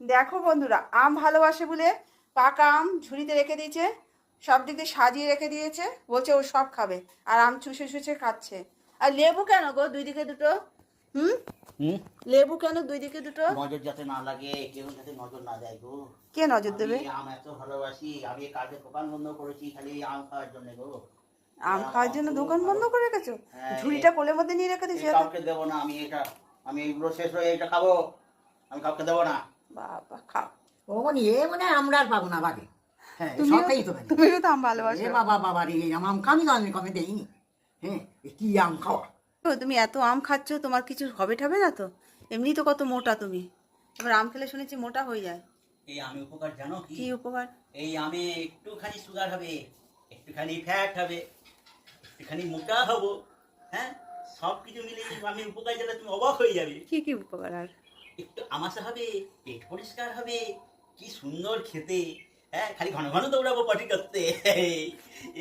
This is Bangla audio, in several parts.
দেখো বন্ধুরা, আম ভালোবাসে বলে পাকা আম ঝুড়িতে রেখে দিয়েছে, সব দিক দিয়ে সাজিয়ে রেখে দিয়েছে, বলছে ও সব খাবে আর আম চুষে চুষে খাচ্ছে। আর লেবু কেন গো দুই দিকে দুটো? হুম হুম লেবু কেন দুই দিকে দুটো? নজর যাতে না লাগে, কেউ যাতে নজর না দেয় গো। কে নজর আমি দেবে? আম এত ভালোবাসি, আমি কালকে দোকান বন্ধ করেছি খালি এই আম খাওয়ার জন্য গো। আম আম খাওয়ার আমার জন্য খুব দোকান ভালো। বন্ধ করে রেখেছো? হ্যাঁ, ঝুড়িটা কোলের মধ্যে নিয়ে রেখে দিয়েছো? কাউকে দেবো না আমি এটা। আমি এইগুলো শেষ হয়ে এটা খাবো, আমি কাউকে দেবো না। বাবা খাও। ও মানে এ মানে আমরা আর পাবো না বাকি। হ্যাঁ তুমিও সবটাই তো পারি। তুমিও তো আম এ ভালোবাসো। বাবা বাবা রে আম কামি তো আমি কমে দেইনি। হ্যাঁ এ কি আম খাওয়া। তো তুমি এত আম খাচ্ছ, তোমার কিছু হবে ঠাবে না তো? এমনি তো কত মোটা তুমি, এবার আম খেলে শুনেছি মোটা হয়ে যায়। এই আমি উপকার জানো কি? কি উপকার? এই আমে একটুখানি সুগার হবে, একটুখানি ফ্যাট হবে, একটুখানি মোটা হবো। হ্যাঁ, সব কিছু মিলে আমি উপকার জানলে তুমি অবাক হয়ে যাবে। কি কি উপকার আর? একটু আমাশা হবে, পেট পরিষ্কার হবে, কি সুন্দর খেতে। হ্যাঁ, খালি ঘন ঘন দৌড়াবো পটি করতে।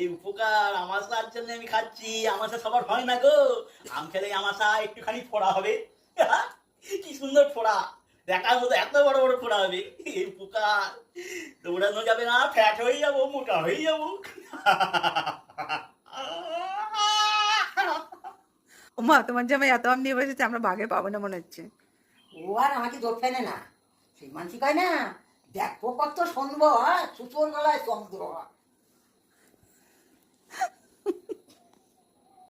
এই উপকার আমাশার জন্য আমি খাচ্ছি। আমাশা সবার হয় না গো। আম খেলে আমাশা একটুখানি ফোড়া হবে। কি সুন্দর ফোড়া, দেখার মতো এত বড় বড় ফোড়া হবে। এই উপকার দৌড়ানো যাবে না, ফ্যাট হয়ে যাবো, মোটা হয়ে যাবো। ওমা, তোমার জামাই এত আম নিয়ে বসেছে, আমরা বাগে পাবো না মনে হচ্ছে। ও আর আমাকে জোর ফেলে না। সেই মানসিক হয় না, দেখো কত শুনবো, সুতোর গলায় চন্দ্র।